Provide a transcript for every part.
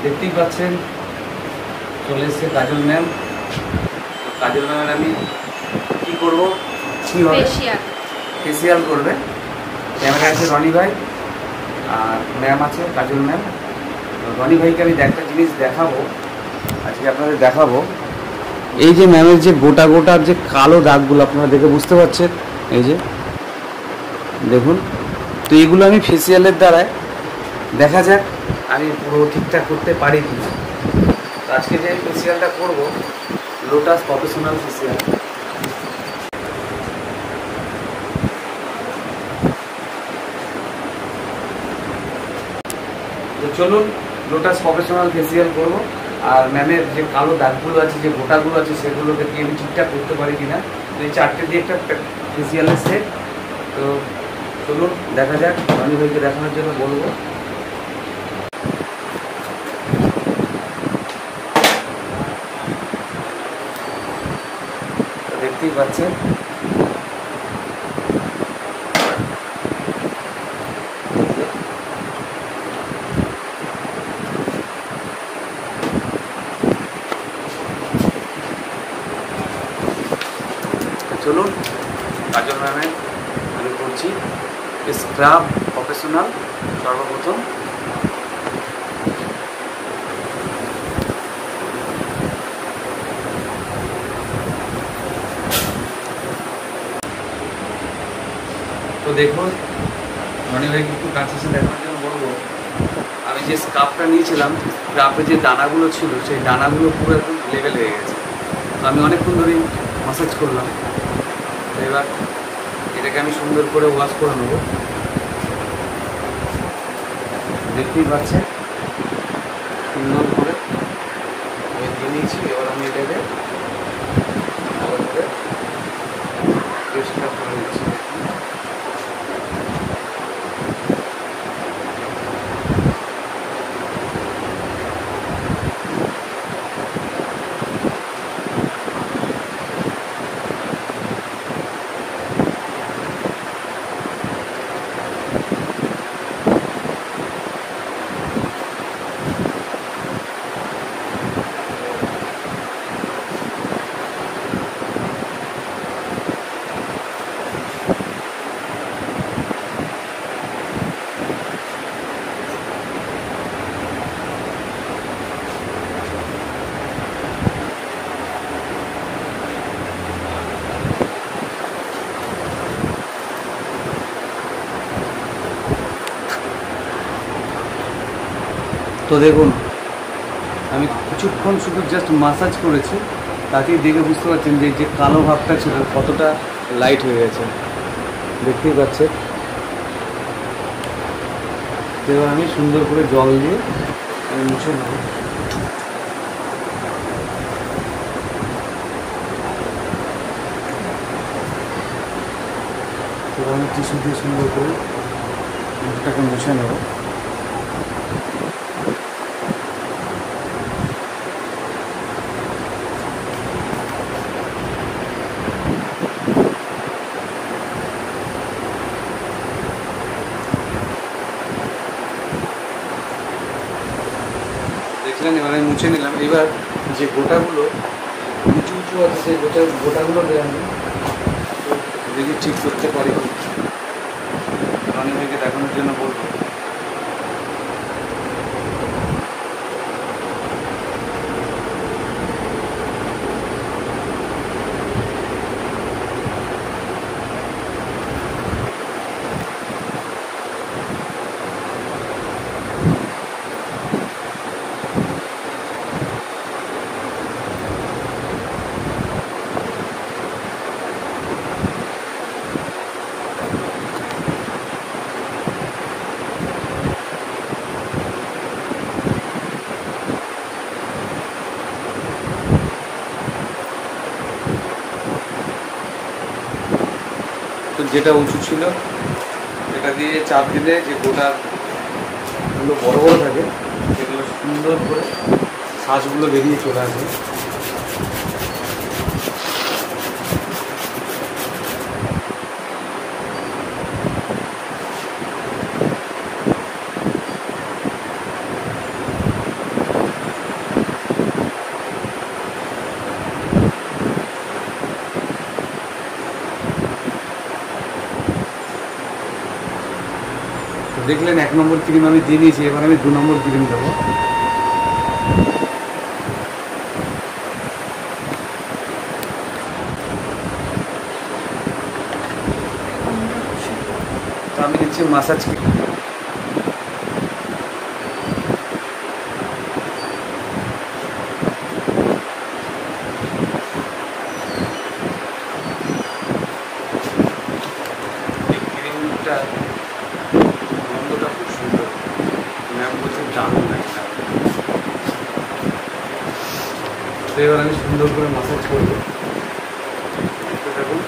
দেখতেই পাচ্ছেন চলে এসছে কাজল ম্যাম। কাজল ম্যামের আমি কি করব, কি হবে, ফেসিয়াল করবে। ক্যামেরা আছে রনি ভাই আর ম্যাম আছে কাজল ম্যাম। রনি ভাইকে আমি একটা জিনিস দেখাবো আজকে, আপনাদের দেখাবো। এই যে ম্যামের যে গোটা গোটা যে কালো দাগগুলো আপনারা দেখে বুঝতে পারছেন, এই যে দেখুন। তো এগুলো আমি ফেসিয়ালের দ্বারায় দেখা যাক আমি পুরো ঠিকঠাক করতে পারি কি না। তো আজকে যে ফেসিয়ালটা করব লোটাস প্রফেশনাল ফেসিয়াল। তো চলুন লোটাস প্রফেশনাল ফেসিয়াল করব। আর ম্যামের যে কালো দাগগুলো আছে, যে গোটাগুলো আছে, সেগুলোকে কি আমি ঠিকঠাক করতে পারি কিনা। তো এই 4টে দিয়ে একটা ফেসিয়ালের সেট। তো চলুন দেখা যাক, রনি ভাইকে দেখানোর জন্য বলবো। দেখতেই পাচ্ছেন চলুন কাজল ম্যামের আমি করছি স্ক্রাব প্রফেশনাল। সর্বপ্রথম তো দেখুন, রনি ভাইকে একটু কাছে দেখানোর জন্য বলবো। আমি যে স্ক্রাবটা নিয়েছিলাম, স্ক্রাবে যে দানাগুলো ছিল, সেই দানাগুলো পুরো একদম লেভেল হয়ে গেছে। তো আমি অনেকক্ষণ ধরেই মাসাজ করলাম। এবার এটাকে আমি সুন্দর করে ওয়াশ করে নেব। দেখতেই পাচ্ছেন সুন্দর করে আমি দিয়ে নিয়েছি। এবার আমি এটাকে ভালো করে পরিষ্কার করে নিচ্ছি। তো দেখুন আমি কিছুক্ষণ শুধু জাস্ট মাসাজ করেছি, তাকেই দেখে বুঝতে পারছেন যে যে কালো ভাবটা ছিল কতটা লাইট হয়ে গেছে। দেখতেই পাচ্ছেন। এবার আমি সুন্দর করে জল দিয়ে আমি মুছে নেব। এবার আমি টিস্যু দিয়ে সুন্দর করে মুখটাকে মুছে নেব। দেখলেন, এবার আমি মুছে নিলাম। এবার যে গোটাগুলো উঁচু উঁচু আছে, সেই গোটাগুলো আমি দেখি ঠিক করতে পারি। রনি ভাইকে দেখানোর জন্য বলবো। তো যেটা উঁচু ছিল এটা দিয়ে চাপ দিলে যে গোটাগুলো বড় বড় থাকে সেগুলো সুন্দর করে শ্বাসগুলো বেরিয়ে চলে আসে। দেখলেন 1 নম্বর ক্রিম আমি দিয়ে দিয়েছি, এবার আমি 2 নম্বর ক্রিম দেবো। তো আমি দিচ্ছি মাসাজ ক্রিম। গন্ধটা খুব সুন্দর, ম্যাম বলছে দারুণ একটা। তো এবার আমি সুন্দর করে মাসাজ করবো, দেখুন।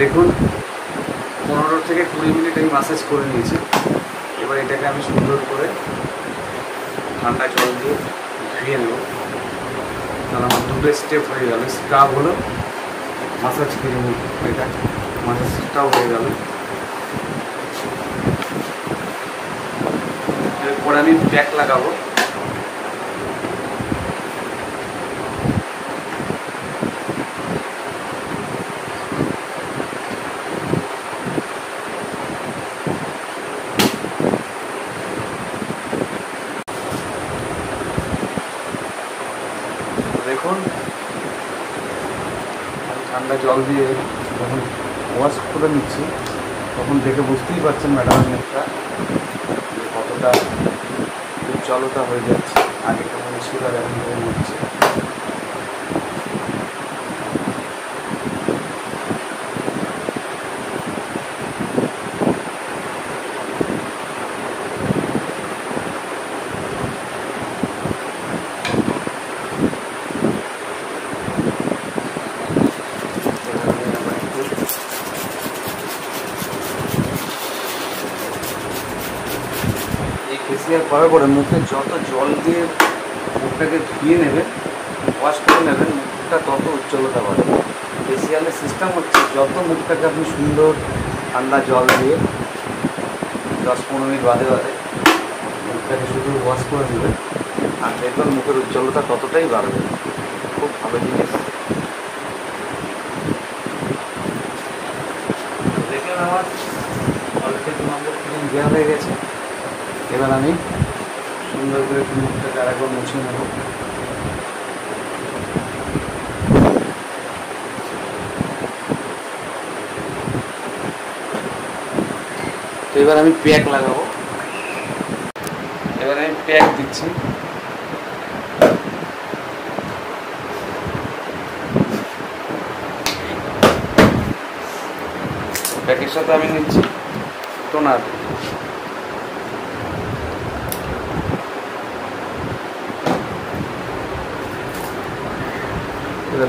দেখুন 15 থেকে 20 মিনিট আমি মাসাজ করে নিয়েছি। এবার এটাকে আমি সুন্দর করে ঠান্ডা জল দিয়ে ধুয়ে নেব। তাহলে আমার 2টো স্টেপ হয়ে গেল, স্ক্রাব হলো, মাসাজ ক্রিম, এটা মাসাজটাও হয়ে গেল। এরপর আমি প্যাক লাগাবো। দেখুন আমি ঠান্ডা জল দিয়ে যখন ওয়াশ করে নিচ্ছি তখন দেখে বুঝতেই পারছেন ম্যাডামের মুখটা কতটা উজ্জ্বলতা হয়ে যাচ্ছে। আগে কেমন ছিল আর এখন কেমন হচ্ছে। ফেসিয়াল করার পরে মুখে যত জল দিয়ে মুখটাকে ধুয়ে নেবেন, ওয়াশ করে নেবেন, মুখটা তত উজ্জ্বলতা বাড়ে। ফেসিয়ালের সিস্টেম হচ্ছে যত মুখটাকে আপনি সুন্দর ঠান্ডা জল দিয়ে 10-15 মিনিট বাদে বাদে মুখটাকে শুধু ওয়াশ করে নেবেন, আর দেখবেন মুখের উজ্জ্বলতা ততটাই বাড়বে। খুব ভালো জিনিস। দেখলেন আমার অলরেডি 2 নম্বর ক্রিম দেওয়া হয়ে গেছে। এবার আমি সুন্দর করে মুখটাকে আরেকবার মুছে নেব। তো এবার আমি প্যাক লাগাবো। প্যাক দিচ্ছি। প্যাকের সাথে আমি নিচ্ছি টোনার।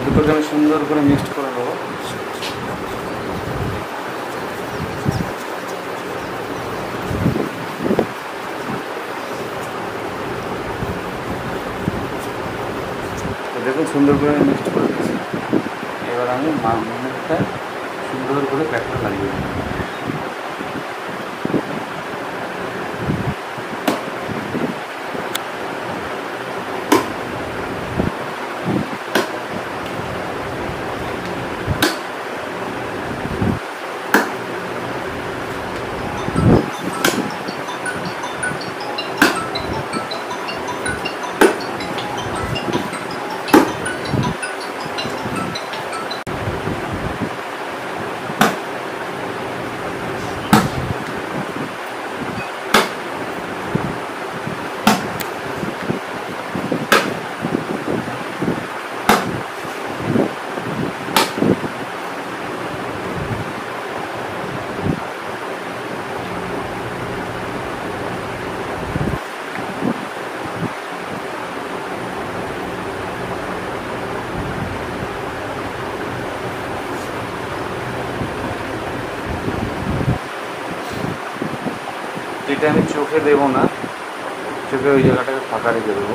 দুটোকে আমি সুন্দর করে মিক্সড করে নেবো। দেখুন সুন্দর করে আমি মিক্সড করে দিচ্ছি। এবার আমি মুখটা সুন্দর করে প্যাকটা লাগিয়ে দেবো। এটা আমি চোখে দেবো না, চোখে ওই জায়গাটাকে ফাঁকা রেখে দেবো।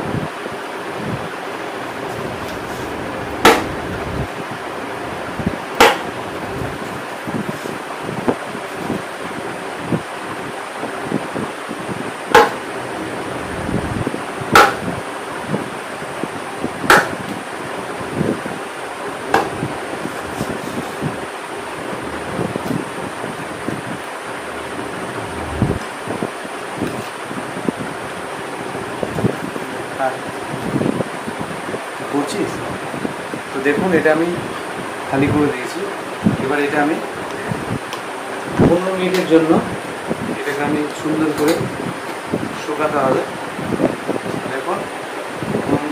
করছিস তো দেখুন এটা আমি খালি করে দিয়েছি। এবার এটা আমি 15 মিনিটের জন্য এটাকে আমি সুন্দর করে শুকাতে হবে। দেখুন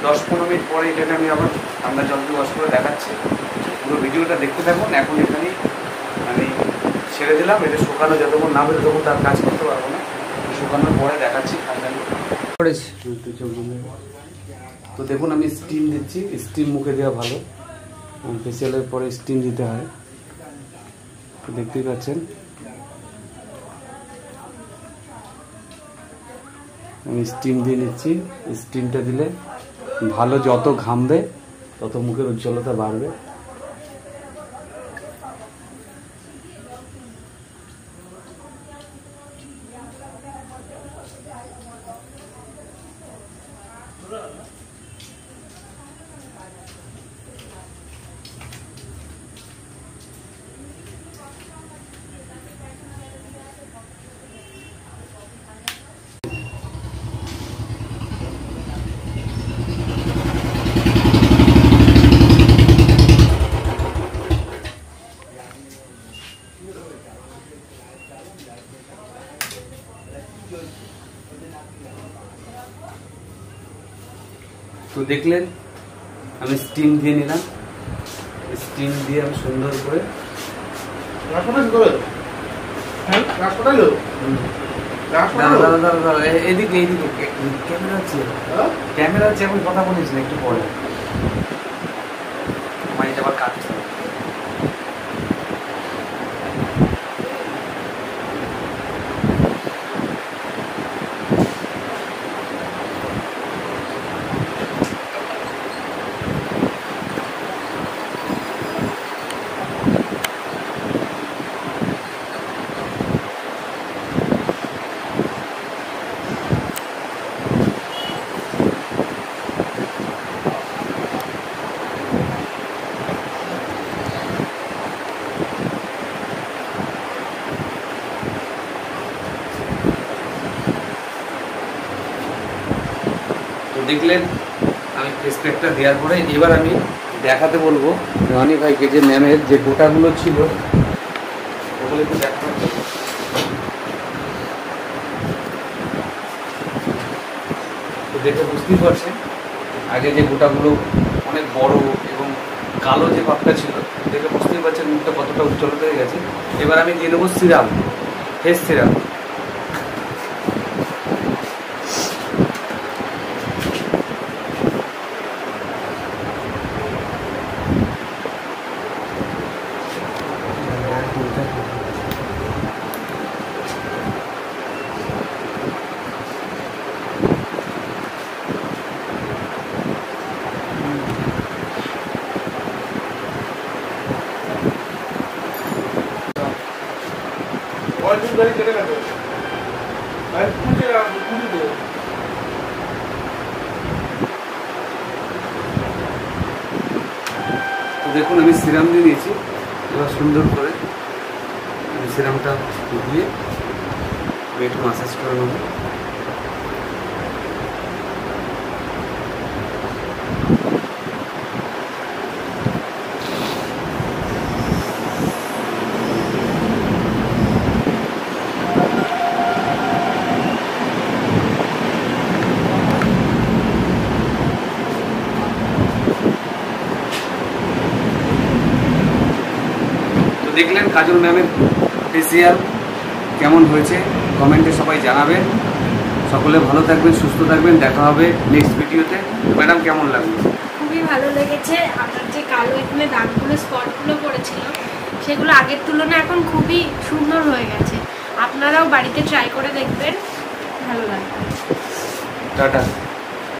10-15 মিনিট পরে এটাকে আমি আবার ঠান্ডা জল দিয়ে ওয়াশ করে দেখাচ্ছি। পুরো ভিডিওটা দেখতে থাকুন। এখন এখানে আমি ছেড়ে দিলাম, এটা শুকানো যতক্ষণ না বেরো তখন তার কাজ করতে পারবো না। শুকানোর পরে দেখাচ্ছি ঠান্ডা করেছি। তো দেখুন আমি স্টিম দিচ্ছি, স্টিম মুখে দেওয়া ভালো, ফেসিয়ালের পরে স্টিম দিতে হয়। তো দেখতেই পাচ্ছেন আমি স্টিম দিয়ে নিচ্ছি। স্টিমটা দিলে ভালো, যত ঘামবে তত মুখের উজ্জ্বলতা বাড়বে। তো দেখলেন আমি স্টিম দিয়ে নিলাম, স্টিম দিয়ে আমি সুন্দর করে এদিকে এইদিকে ক্যামেরা আছে, ক্যামেরা আছে, এখন কথা বলিস না, একটু পরে আমার এটা আবার কাটছে। দেখলেন আমি ফেস প্যাকটা দেওয়ার পরে এবার আমি দেখাতে বলবো রনি ভাইকে যে ম্যামের যে গোটাগুলো ছিল ওগুলো একটু দেখাতে বলবো। দেখে বুঝতেই পারছেন আগে যে গোটাগুলো অনেক বড় এবং কালো যে ভাবটা ছিল, দেখে বুঝতেই পারছেন মুখটা কতটা উজ্জ্বল হয়ে গেছে। এবার আমি দিয়ে নেবো সিরাম, ফেস সিরাম। দেখুন আমি সিরাম দিয়ে নিয়েছি, এবার সুন্দর করে সিরামটা দিয়ে একটু মাসাজ করে নেব। দেখলেন কাজল ম্যামের ফেসিয়াল কেমন হয়েছে, কমেন্টে সবাই জানাবেন। সকলে ভালো থাকবেন, সুস্থ থাকবেন, দেখা হবে নেক্সট ভিডিওতে। ম্যাডাম কেমন লাগলো? খুবই ভালো লেগেছে। আপনার যে কালো এখানে দাগগুলো স্পটগুলো পড়েছিল সেগুলো আগের তুলনায় এখন খুবই সুন্দর হয়ে গেছে। আপনারাও বাড়িতে ট্রাই করে দেখবেন, ভালো লাগবে। টাটা।